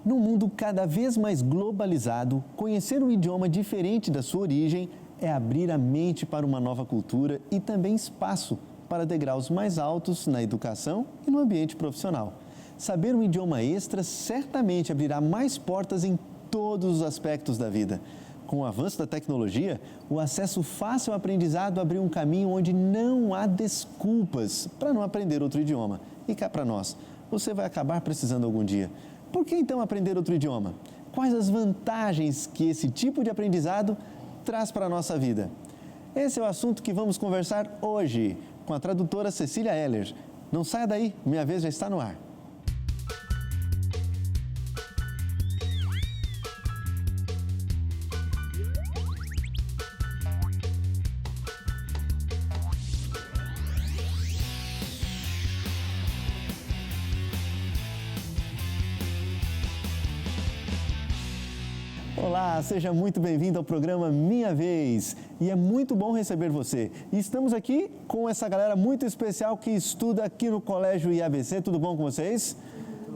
Num mundo cada vez mais globalizado, conhecer um idioma diferente da sua origem é abrir a mente para uma nova cultura e também espaço para degraus mais altos na educação e no ambiente profissional. Saber um idioma extra certamente abrirá mais portas em todos os aspectos da vida. Com o avanço da tecnologia, o acesso fácil ao aprendizado abriu um caminho onde não há desculpas para não aprender outro idioma. E cá para nós, você vai acabar precisando algum dia. Por que então aprender outro idioma? Quais as vantagens que esse tipo de aprendizado traz para a nossa vida? Esse é o assunto que vamos conversar hoje com a tradutora Cecília Heller. Não saia daí, minha vez já está no ar. Olá, seja muito bem-vindo ao programa Minha Vez. E é muito bom receber você. E estamos aqui com essa galera muito especial que estuda aqui no Colégio IABC. Tudo bom com vocês?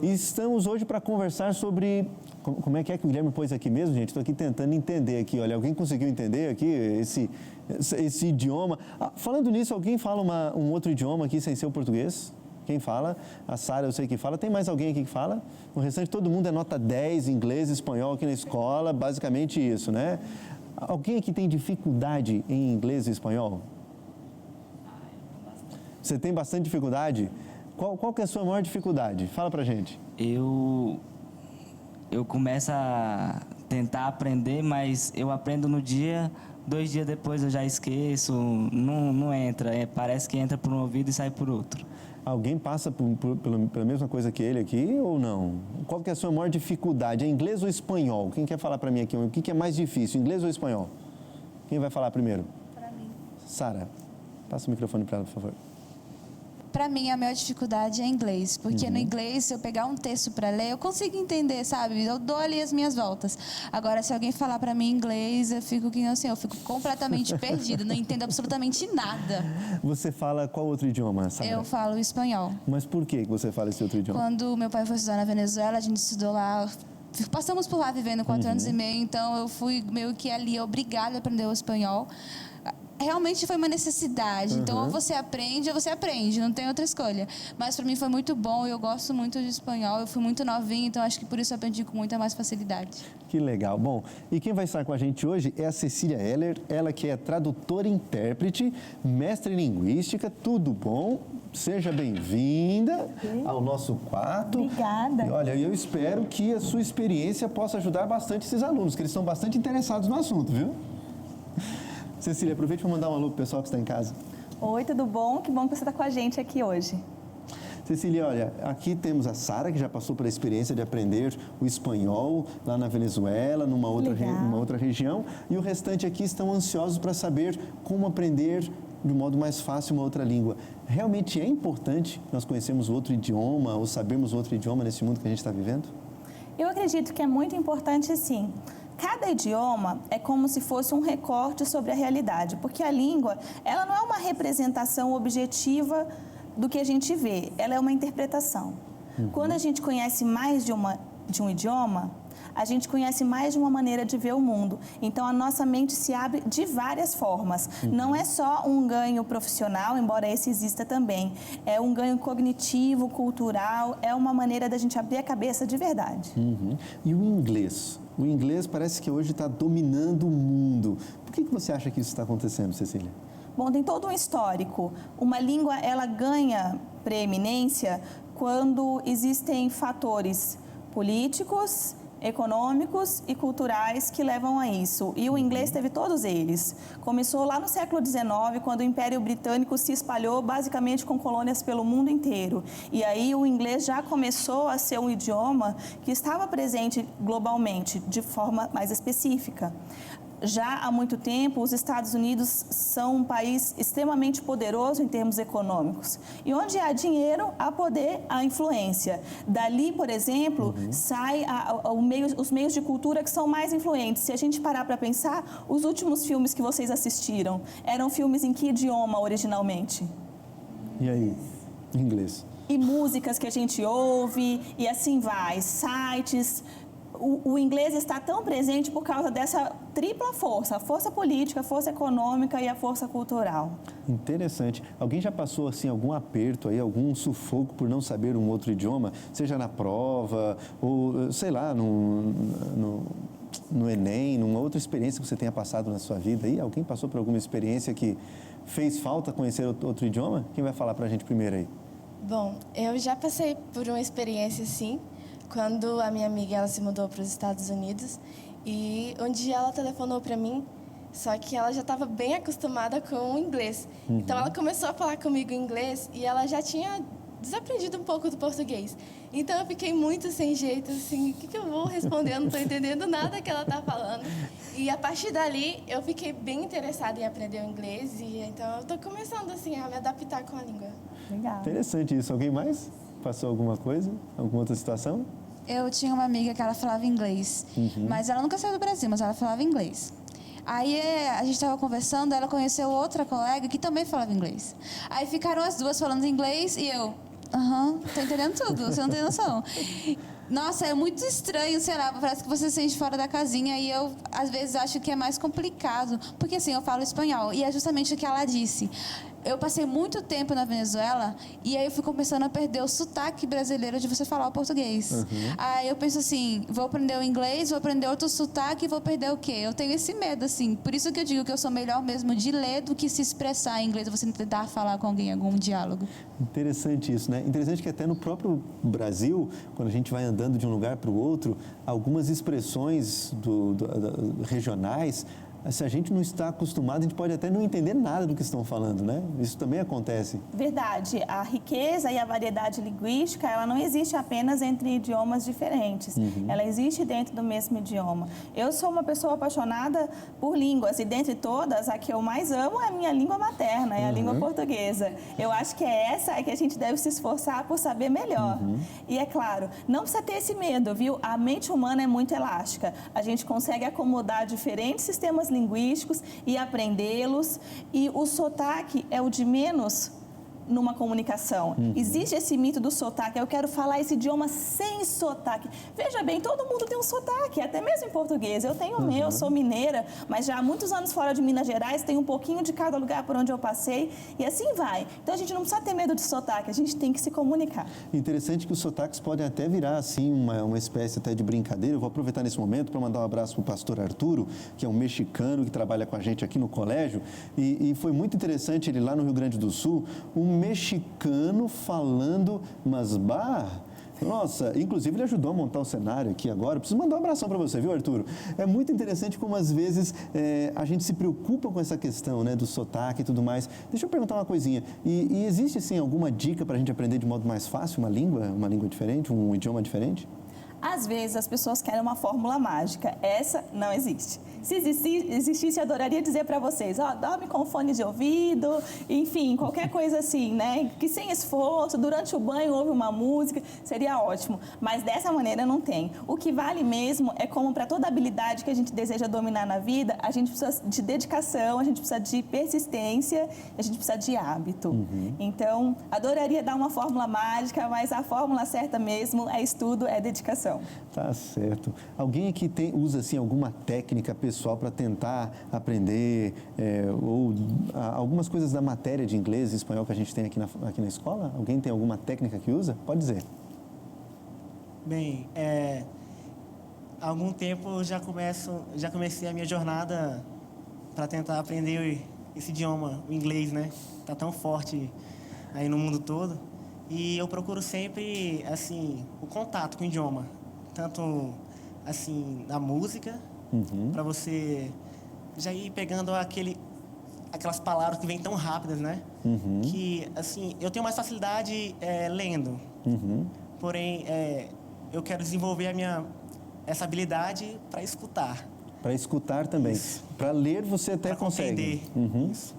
E estamos hoje para conversar sobre... Como é que o Guilherme pôs aqui mesmo, gente? Estou aqui tentando entender aqui. Olha, alguém conseguiu entender aqui esse idioma? Falando nisso, alguém fala um outro idioma aqui sem ser o português? Quem fala? A Sara, eu sei que fala. Tem mais alguém aqui que fala? O restante, todo mundo é nota 10, inglês, espanhol aqui na escola, basicamente isso, né? Alguém aqui tem dificuldade em inglês e espanhol? Você tem bastante dificuldade? Qual que é a sua maior dificuldade? Fala pra gente. Eu começo a tentar aprender, mas eu aprendo no dia, 2 dias depois eu já esqueço, não entra. Parece que entra por um ouvido e sai por outro. Alguém passa pela mesma coisa que ele aqui ou não? Qual que é a sua maior dificuldade? É inglês ou espanhol? Quem quer falar para mim aqui? O que é mais difícil, inglês ou espanhol? Quem vai falar primeiro? Para mim. Sara, passa o microfone para ela, por favor. Para mim, a maior dificuldade é inglês, porque no inglês, se eu pegar um texto para ler, eu consigo entender, sabe? Eu dou ali as minhas voltas. Agora, se alguém falar para mim inglês, eu fico completamente perdida, não entendo absolutamente nada. Você fala qual outro idioma, Sara? Eu falo espanhol. Mas por que você fala esse outro idioma? Quando meu pai foi estudar na Venezuela, a gente estudou lá, passamos por lá vivendo 4 anos e meio, então eu fui meio que ali obrigada a aprender o espanhol. Realmente foi uma necessidade, então ou você aprende, não tem outra escolha. Mas para mim foi muito bom, eu gosto muito de espanhol, eu fui muito novinha, então acho que por isso eu aprendi com muita mais facilidade. Que legal. Bom, e quem vai estar com a gente hoje é a Cecília Heller, ela que é tradutora e intérprete, mestre em linguística, tudo bom? Seja bem-vinda ao nosso quarto. Obrigada. E olha, eu espero que a sua experiência possa ajudar bastante esses alunos, que eles estão bastante interessados no assunto, viu? Cecília, aproveite para mandar um alô para o pessoal que está em casa. Oi, tudo bom? Que bom que você está com a gente aqui hoje. Cecília, olha, aqui temos a Sara, que já passou pela experiência de aprender o espanhol lá na Venezuela, numa outra região, e o restante aqui estão ansiosos para saber como aprender de um modo mais fácil uma outra língua. Realmente é importante nós conhecermos outro idioma ou sabermos outro idioma nesse mundo que a gente está vivendo? Eu acredito que é muito importante, sim. Cada idioma é como se fosse um recorte sobre a realidade, porque a língua, ela não é uma representação objetiva do que a gente vê, ela é uma interpretação. Quando a gente conhece mais de um idioma, a gente conhece mais de uma maneira de ver o mundo. Então, a nossa mente se abre de várias formas. Não é só um ganho profissional, embora esse exista também. É um ganho cognitivo, cultural, é uma maneira da gente abrir a cabeça de verdade. E o inglês? O inglês parece que hoje está dominando o mundo. Por que você acha que isso está acontecendo, Cecília? Bom, tem todo um histórico. Uma língua, ela ganha preeminência quando existem fatores políticos, econômicos e culturais que levam a isso. E o inglês teve todos eles. Começou lá no século XIX, quando o Império Britânico se espalhou basicamente com colônias pelo mundo inteiro. E aí o inglês já começou a ser um idioma que estava presente globalmente, de forma mais específica. Já há muito tempo, os Estados Unidos são um país extremamente poderoso em termos econômicos. E onde há dinheiro, há poder, há influência. Dali, por exemplo, saem os meios de cultura que são mais influentes. Se a gente parar para pensar, os últimos filmes que vocês assistiram eram filmes em que idioma originalmente? E aí? Inglês. e músicas que a gente ouve, e assim vai, sites. O inglês está tão presente por causa dessa tripla força, a força política, a força econômica e a força cultural. Interessante. Alguém já passou assim algum aperto aí, algum sufoco por não saber um outro idioma, seja na prova ou sei lá, no Enem, numa outra experiência que você tenha passado na sua vida aí? Alguém passou por alguma experiência que fez falta conhecer outro idioma? Quem vai falar pra gente primeiro aí? Bom, eu já passei por uma experiência assim, quando a minha amiga ela se mudou para os Estados Unidos e um dia ela telefonou para mim, só que ela já estava bem acostumada com o inglês. Então ela começou a falar comigo em inglês e ela já tinha desaprendido um pouco do português. Então eu fiquei muito sem jeito, assim, o que eu vou responder? Eu não estou entendendo nada que ela está falando. E a partir dali eu fiquei bem interessada em aprender o inglês e então eu estou começando assim a me adaptar com a língua. Legal. Interessante isso. Alguém mais? Passou alguma coisa? Alguma outra situação? Eu tinha uma amiga que ela falava inglês, mas ela nunca saiu do Brasil, mas ela falava inglês. Aí a gente estava conversando, ela conheceu outra colega que também falava inglês. Aí ficaram as duas falando inglês e eu, tô entendendo tudo, você não tem noção. Nossa, é muito estranho, sei lá, parece que você se sente fora da casinha e eu, às vezes, acho que é mais complicado. Porque, assim, eu falo espanhol e é justamente o que ela disse. Eu passei muito tempo na Venezuela e aí eu fui começando a perder o sotaque brasileiro de você falar o português. Aí eu penso assim, vou aprender o inglês, vou aprender outro sotaque e vou perder o quê? Eu tenho esse medo, assim. Por isso que eu digo que eu sou melhor mesmo de ler do que se expressar em inglês, você tentar falar com alguém em algum diálogo. Interessante isso, né? Interessante que até no próprio Brasil, quando a gente vai andando de um lugar para o outro, algumas expressões regionais, se a gente não está acostumado, a gente pode até não entender nada do que estão falando, né? Isso também acontece. Verdade. A riqueza e a variedade linguística, ela não existe apenas entre idiomas diferentes. Ela existe dentro do mesmo idioma. Eu sou uma pessoa apaixonada por línguas e, dentre todas, a que eu mais amo é a minha língua materna, é a língua portuguesa. Eu acho que é essa que a gente deve se esforçar por saber melhor. E, é claro, não precisa ter esse medo, viu? A mente humana é muito elástica. A gente consegue acomodar diferentes sistemas linguísticos e aprendê-los, e o sotaque é o de menos numa comunicação. Existe esse mito do sotaque, eu quero falar esse idioma sem sotaque. Veja bem, todo mundo tem um sotaque, até mesmo em português. Eu tenho o meu, sou mineira, mas já há muitos anos fora de Minas Gerais, tenho um pouquinho de cada lugar por onde eu passei, e assim vai. Então a gente não precisa ter medo de sotaque, a gente tem que se comunicar. Interessante que os sotaques podem até virar assim uma espécie até de brincadeira. Eu vou aproveitar nesse momento para mandar um abraço para o pastor Arturo, que é um mexicano que trabalha com a gente aqui no colégio, e foi muito interessante ele lá no Rio Grande do Sul, um mexicano falando masbar. Nossa, inclusive ele ajudou a montar o cenário aqui agora. Preciso mandar um abração para você, viu, Arturo? É muito interessante como às vezes a gente se preocupa com essa questão, né, do sotaque e tudo mais. Deixa eu perguntar uma coisinha. E existe, assim, alguma dica para a gente aprender de modo mais fácil uma língua diferente, um idioma diferente? Às vezes as pessoas querem uma fórmula mágica. Essa não existe. Se existisse, eu adoraria dizer para vocês, dorme com fone de ouvido, enfim, qualquer coisa assim, né? Que sem esforço, durante o banho ouve uma música, seria ótimo. Mas dessa maneira não tem. O que vale mesmo é como para toda habilidade que a gente deseja dominar na vida, a gente precisa de dedicação, a gente precisa de persistência, a gente precisa de hábito. Então, adoraria dar uma fórmula mágica, mas a fórmula certa mesmo é estudo, é dedicação. Tá certo. Alguém aqui usa assim alguma técnica pessoal para tentar aprender ou algumas coisas da matéria de inglês e espanhol que a gente tem aqui na escola? Alguém tem alguma técnica que usa? Pode dizer. Bem, há algum tempo eu já comecei a minha jornada para tentar aprender esse idioma, o inglês, né? Tá tão forte aí no mundo todo. E eu procuro sempre, assim, o contato com o idioma. Tanto, assim, na música, para você já ir pegando aquelas palavras que vêm tão rápidas, né? Que, assim, eu tenho mais facilidade lendo. Porém, eu quero desenvolver essa habilidade para escutar. Para escutar também. Para ler você até consegue. Compreender.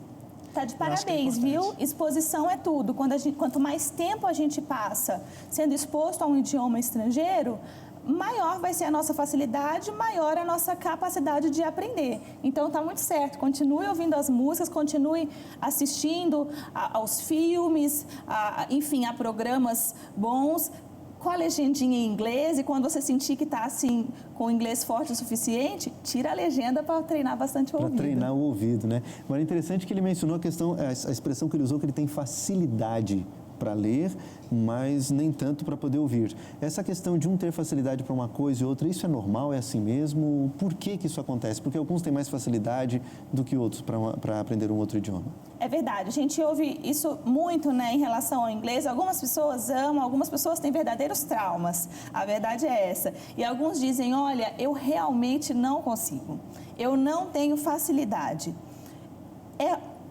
Tá de parabéns, viu? Exposição é tudo. Quanto mais tempo a gente passa sendo exposto a um idioma estrangeiro, maior vai ser a nossa facilidade, maior a nossa capacidade de aprender. Então, está muito certo. Continue ouvindo as músicas, continue assistindo aos filmes, enfim, a programas bons, com a legendinha em inglês, e quando você sentir que está assim, com o inglês forte o suficiente, tira a legenda para treinar bastante o ouvido. Para treinar o ouvido, né? Agora, é interessante que ele mencionou a expressão que ele usou, que ele tem facilidade para ler, mas nem tanto para poder ouvir. Essa questão de um ter facilidade para uma coisa e outra, isso é normal, é assim mesmo? Por que isso acontece? Porque alguns têm mais facilidade do que outros para aprender um outro idioma. É verdade, a gente ouve isso muito, né, em relação ao inglês. Algumas pessoas amam, algumas pessoas têm verdadeiros traumas. A verdade é essa. E alguns dizem, olha, eu realmente não consigo. Eu não tenho facilidade.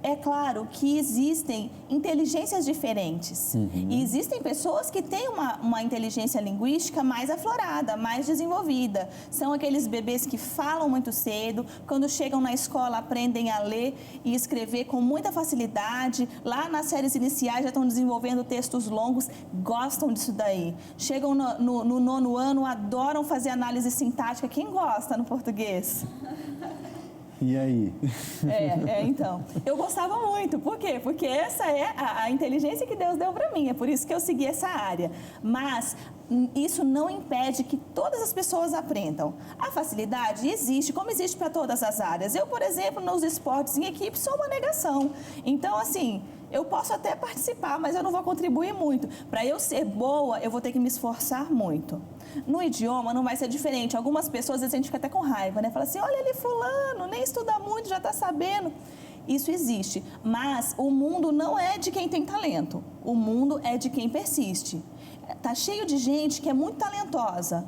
É claro que existem inteligências diferentes. E existem pessoas que têm uma inteligência linguística mais aflorada, mais desenvolvida. São aqueles bebês que falam muito cedo, quando chegam na escola aprendem a ler e escrever com muita facilidade. Lá nas séries iniciais já estão desenvolvendo textos longos, gostam disso daí. Chegam no 9º ano, adoram fazer análise sintática. Quem gosta no português? E aí? Então, eu gostava muito. Por quê? Porque essa é a inteligência que Deus deu para mim. É por isso que eu segui essa área. Mas isso não impede que todas as pessoas aprendam. A facilidade existe, como existe para todas as áreas. Eu, por exemplo, nos esportes em equipe, sou uma negação. Então, assim, eu posso até participar, mas eu não vou contribuir muito. Para eu ser boa, eu vou ter que me esforçar muito. No idioma não vai ser diferente. Algumas pessoas, às vezes, a gente fica até com raiva, né? Fala assim, olha ali fulano, nem estuda muito, já está sabendo. Isso existe, mas o mundo não é de quem tem talento. O mundo é de quem persiste. Tá cheio de gente que é muito talentosa,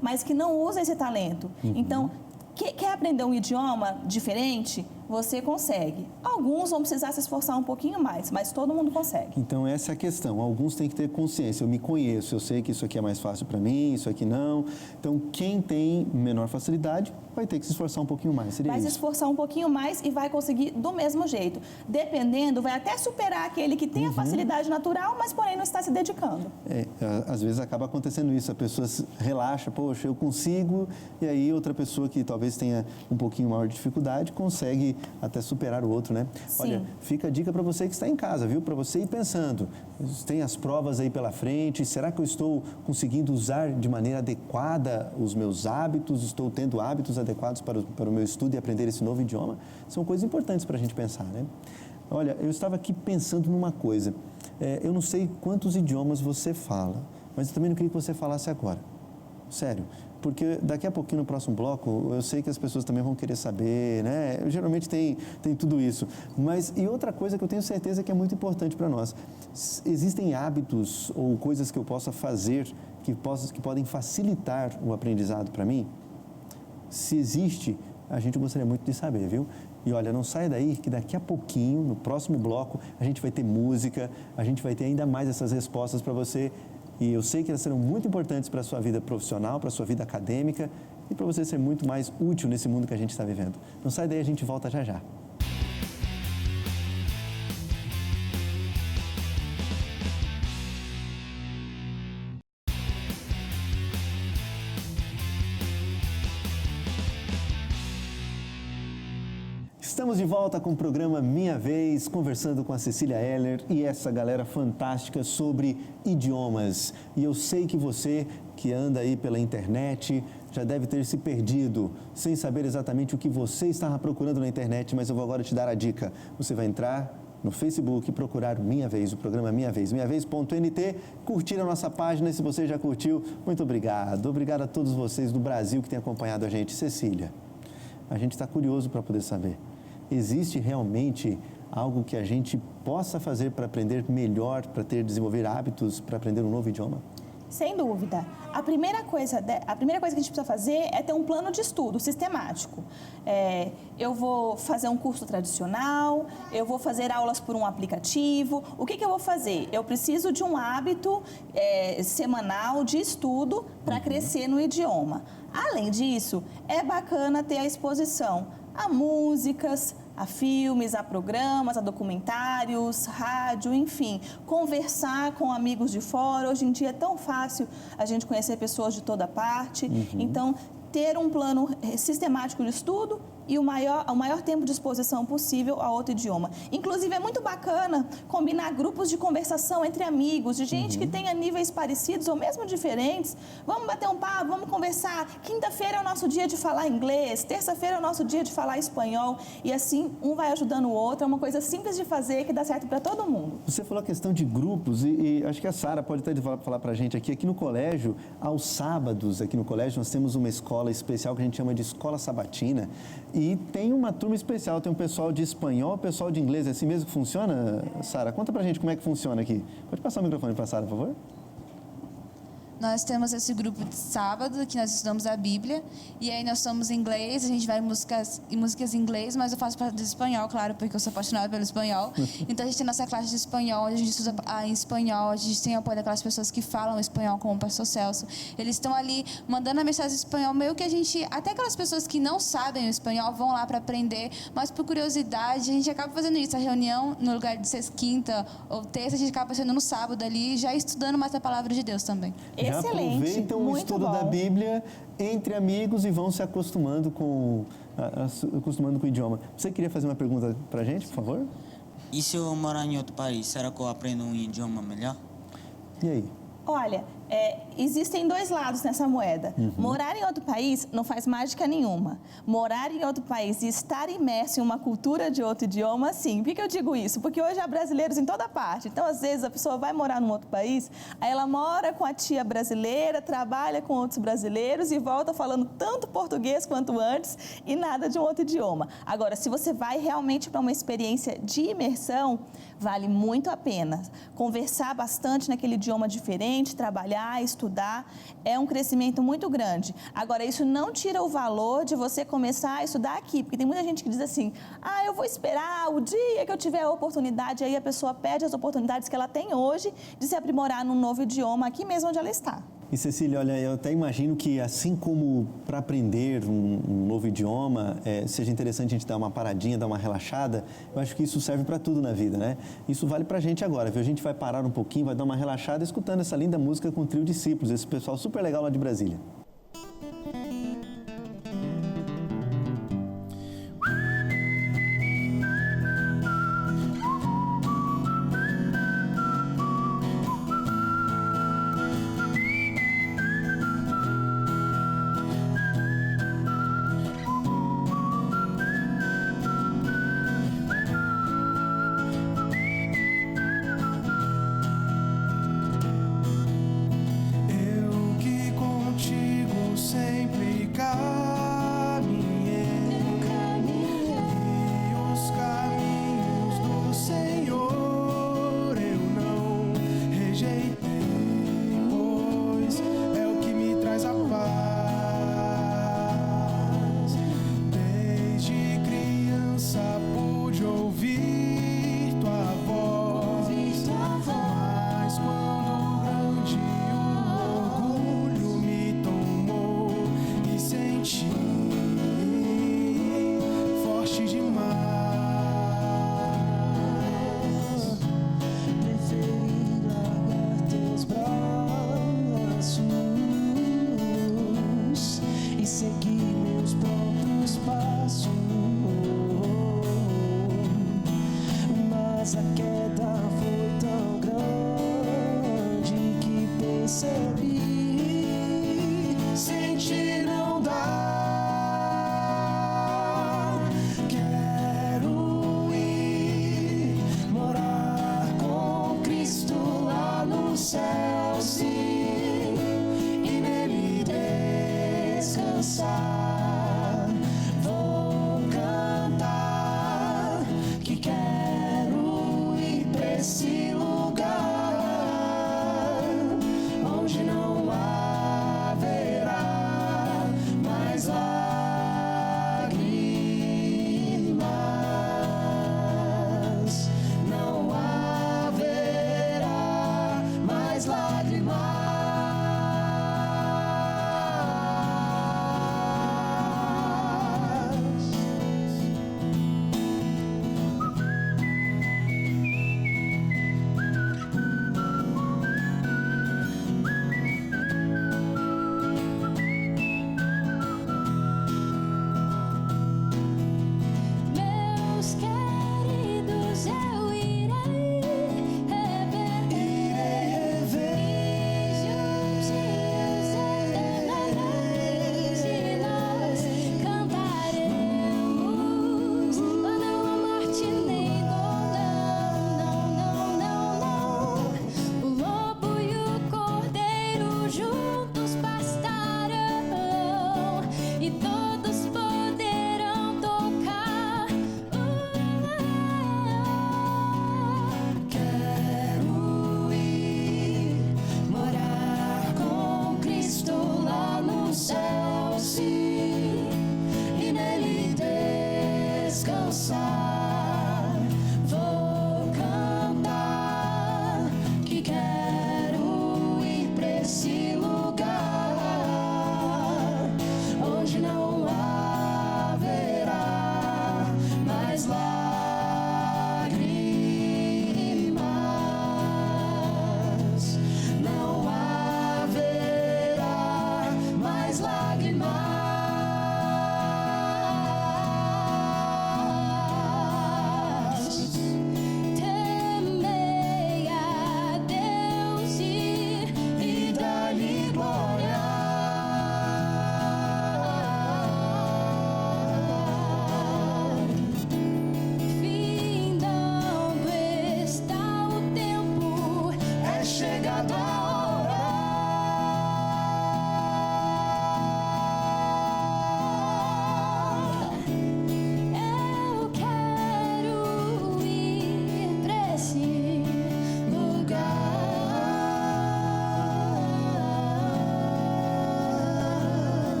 mas que não usa esse talento. Então, quer aprender um idioma diferente? Você consegue. Alguns vão precisar se esforçar um pouquinho mais, mas todo mundo consegue. Então, essa é a questão. Alguns têm que ter consciência. Eu me conheço, eu sei que isso aqui é mais fácil para mim, isso aqui não. Então, quem tem menor facilidade vai ter que se esforçar um pouquinho mais. Seria vai isso? Se esforçar um pouquinho mais e vai conseguir do mesmo jeito. Dependendo, vai até superar aquele que tem a facilidade natural, mas porém não está se dedicando. Às vezes acaba acontecendo isso. A pessoa relaxa, poxa, eu consigo. E aí outra pessoa que talvez tenha um pouquinho maior de dificuldade consegue até superar o outro, né? Sim. Olha, fica a dica para você que está em casa, viu? Para você ir pensando. Tem as provas aí pela frente. Será que eu estou conseguindo usar de maneira adequada os meus hábitos? Estou tendo hábitos adequados para o meu estudo e aprender esse novo idioma? São coisas importantes para a gente pensar, né? Olha, eu estava aqui pensando numa coisa. Eu não sei quantos idiomas você fala, mas eu também não queria que você falasse agora. Sério. Porque daqui a pouquinho, no próximo bloco, eu sei que as pessoas também vão querer saber, né? Geralmente tem tudo isso. Mas, e outra coisa que eu tenho certeza que é muito importante para nós. Existem hábitos ou coisas que eu possa fazer que podem facilitar o aprendizado para mim? Se existe, a gente gostaria muito de saber, viu? E olha, não saia daí que daqui a pouquinho, no próximo bloco, a gente vai ter música, a gente vai ter ainda mais essas respostas para você. E eu sei que elas serão muito importantes para a sua vida profissional, para a sua vida acadêmica e para você ser muito mais útil nesse mundo que a gente está vivendo. Não sai daí, a gente volta já já. Estamos de volta com o programa Minha Vez, conversando com a Cecília Heller e essa galera fantástica sobre idiomas. E eu sei que você que anda aí pela internet já deve ter se perdido, sem saber exatamente o que você estava procurando na internet, mas eu vou agora te dar a dica. Você vai entrar no Facebook e procurar Minha Vez, o programa Minha Vez, minhavez.nt, curtir a nossa página. E se você já curtiu, muito obrigado. Obrigado a todos vocês do Brasil que têm acompanhado a gente. Cecília, a gente está curioso para poder saber. Existe realmente algo que a gente possa fazer para aprender melhor, para desenvolver hábitos, para aprender um novo idioma? Sem dúvida. A primeira coisa que a gente precisa fazer é ter um plano de estudo sistemático. Eu vou fazer um curso tradicional, eu vou fazer aulas por um aplicativo. O que eu vou fazer? Eu preciso de um hábito semanal de estudo para crescer no idioma. Além disso, é bacana ter a exposição a músicas, a filmes, a programas, a documentários, rádio, enfim. Conversar com amigos de fora. Hoje em dia é tão fácil a gente conhecer pessoas de toda parte. Então, ter um plano sistemático de estudo e o maior tempo de exposição possível a outro idioma. Inclusive, é muito bacana combinar grupos de conversação entre amigos, de gente que tenha níveis parecidos ou mesmo diferentes. Vamos bater um papo, vamos conversar. Quinta-feira é o nosso dia de falar inglês, terça-feira é o nosso dia de falar espanhol. E assim, um vai ajudando o outro. É uma coisa simples de fazer que dá certo para todo mundo. Você falou a questão de grupos e acho que a Sara pode até falar para a gente aqui no colégio, aos sábados aqui no colégio, nós temos uma escola especial que a gente chama de Escola Sabatina. E tem uma turma especial, tem um pessoal de espanhol, pessoal de inglês. É assim mesmo que funciona, Sara? Conta pra gente como é que funciona aqui. Pode passar o microfone pra Sara, por favor? Nós temos esse grupo de sábado, que nós estudamos a Bíblia, e aí nós estamos em inglês, a gente vai em músicas em inglês, mas eu faço parte do espanhol, claro, porque eu sou apaixonada pelo espanhol. Então a gente tem nossa classe de espanhol, a gente estuda em espanhol, a gente tem apoio daquelas pessoas que falam espanhol, como o pastor Celso. Eles estão ali mandando a mensagem em espanhol, meio que a gente, até aquelas pessoas que não sabem o espanhol vão lá para aprender, mas por curiosidade, a gente acaba fazendo isso, a reunião, no lugar de ser quinta ou terça, a gente acaba fazendo no sábado ali, já estudando mais a palavra de Deus também. Já Excelente, aproveitam o estudo bom. da Bíblia entre amigos e vão se acostumando com o idioma. Você queria fazer uma pergunta para a gente, por favor? E se eu morar em outro país, será que eu aprendo um idioma melhor? E aí? Olha, existem dois lados nessa moeda. Morar em outro país não faz mágica nenhuma. Morar em outro país e estar imerso em uma cultura de outro idioma, sim. Por que eu digo isso? Porque hoje há brasileiros em toda parte. Então, às vezes, a pessoa vai morar num outro país, aí ela mora com a tia brasileira, trabalha com outros brasileiros e volta falando tanto português quanto antes e nada de um outro idioma. Agora, se você vai realmente para uma experiência de imersão, vale muito a pena. Conversar bastante naquele idioma diferente, trabalhar, estudar, é um crescimento muito grande. Agora, isso não tira o valor de você começar a estudar aqui, porque tem muita gente que diz assim, eu vou esperar o dia que eu tiver a oportunidade, aí a pessoa perde as oportunidades que ela tem hoje de se aprimorar num novo idioma aqui mesmo onde ela está. E Cecília, olha, eu até imagino que assim como para aprender um novo idioma, seja interessante a gente dar uma paradinha, dar uma relaxada, eu acho que isso serve para tudo na vida, né? Isso vale para a gente agora, viu? A gente vai parar um pouquinho, vai dar uma relaxada escutando essa linda música com o Trio Discípulos, esse pessoal super legal lá de Brasília.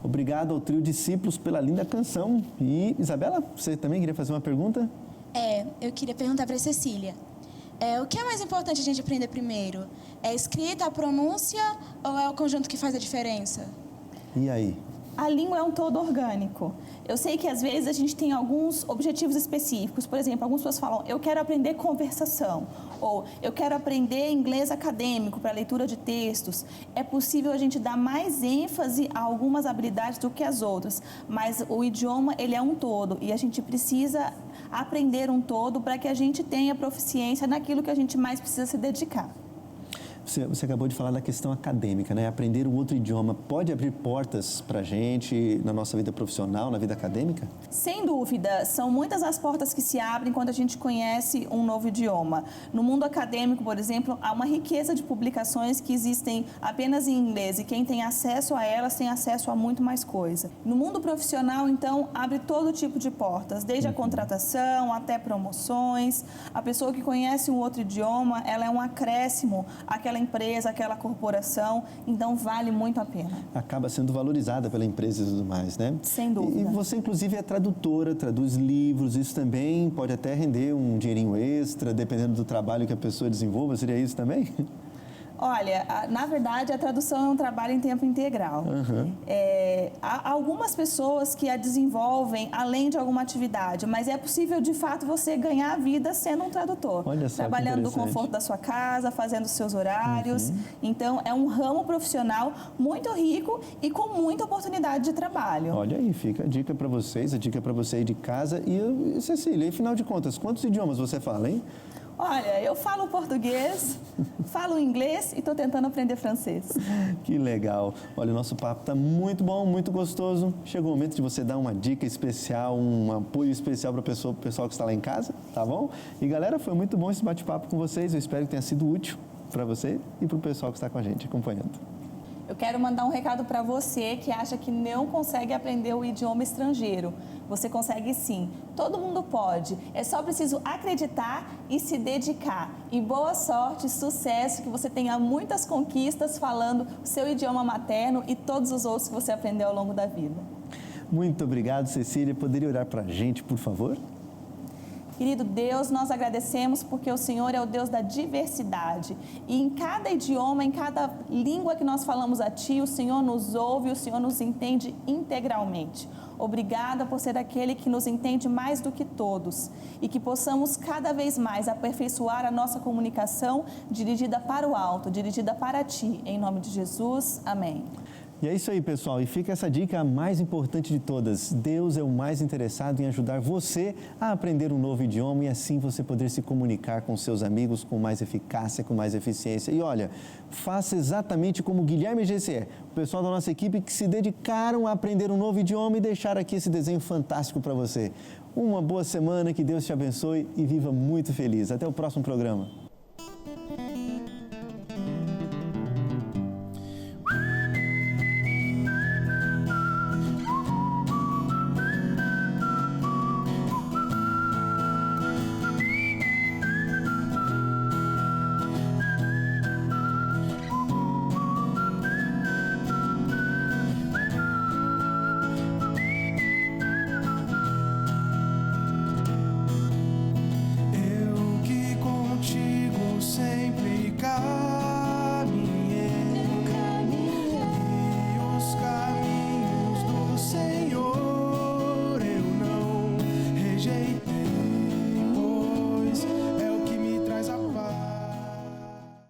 Obrigado ao trio Discípulos pela linda canção. E, Isabela, você também queria fazer uma pergunta? Eu queria perguntar para a Cecília. O que é mais importante a gente aprender primeiro? É a escrita, a pronúncia ou é o conjunto que faz a diferença? E aí? A língua é um todo orgânico. Eu sei que às vezes a gente tem alguns objetivos específicos. Por exemplo, algumas pessoas falam, eu quero aprender conversação. Ou eu quero aprender inglês acadêmico para leitura de textos. É possível a gente dar mais ênfase a algumas habilidades do que as outras. Mas o idioma, ele é um todo. E a gente precisa aprender um todo para que a gente tenha proficiência naquilo que a gente mais precisa se dedicar. Você acabou de falar da questão acadêmica, né? Aprender um outro idioma pode abrir portas para a gente na nossa vida profissional, na vida acadêmica? Sem dúvida, são muitas as portas que se abrem quando a gente conhece um novo idioma. No mundo acadêmico, por exemplo, há uma riqueza de publicações que existem apenas em inglês e quem tem acesso a elas tem acesso a muito mais coisa. No mundo profissional, então, abre todo tipo de portas, desde a contratação até promoções. A pessoa que conhece um outro idioma, ela é um acréscimo àquela empresa, aquela corporação, então vale muito a pena. Acaba sendo valorizada pela empresa e tudo mais, né? Sem dúvida. E você, inclusive, é tradutora, traduz livros, isso também pode até render um dinheirinho extra, dependendo do trabalho que a pessoa desenvolva, seria isso também? Olha, na verdade, a tradução é um trabalho em tempo integral. Há algumas pessoas que a desenvolvem além de alguma atividade, mas é possível, de fato, você ganhar a vida sendo um tradutor. Olha só, trabalhando do conforto da sua casa, fazendo seus horários. Então, é um ramo profissional muito rico e com muita oportunidade de trabalho. Olha aí, fica a dica para vocês, a dica para você aí de casa. E Cecília, afinal de contas, quantos idiomas você fala, hein? Olha, eu falo português, falo inglês e estou tentando aprender francês. Que legal. Olha, o nosso papo está muito bom, muito gostoso. Chegou o momento de você dar uma dica especial, um apoio especial para o pessoal que está lá em casa, tá bom? E galera, foi muito bom esse bate-papo com vocês. Eu espero que tenha sido útil para você e para o pessoal que está com a gente acompanhando. Eu quero mandar um recado para você que acha que não consegue aprender o idioma estrangeiro. Você consegue sim. Todo mundo pode. É só preciso acreditar e se dedicar. E boa sorte, sucesso, que você tenha muitas conquistas falando o seu idioma materno e todos os outros que você aprendeu ao longo da vida. Muito obrigado, Cecília. Poderia orar para a gente, por favor? Querido Deus, nós agradecemos porque o Senhor é o Deus da diversidade. E em cada idioma, em cada língua que nós falamos a Ti, o Senhor nos ouve, o Senhor nos entende integralmente. Obrigada por ser aquele que nos entende mais do que todos e que possamos cada vez mais aperfeiçoar a nossa comunicação dirigida para o alto, dirigida para Ti. Em nome de Jesus, amém. E é isso aí, pessoal. E fica essa dica mais importante de todas. Deus é o mais interessado em ajudar você a aprender um novo idioma e assim você poder se comunicar com seus amigos com mais eficácia, com mais eficiência. E olha, faça exatamente como Guilherme e GCE, o pessoal da nossa equipe que se dedicaram a aprender um novo idioma e deixaram aqui esse desenho fantástico para você. Uma boa semana, que Deus te abençoe e viva muito feliz. Até o próximo programa.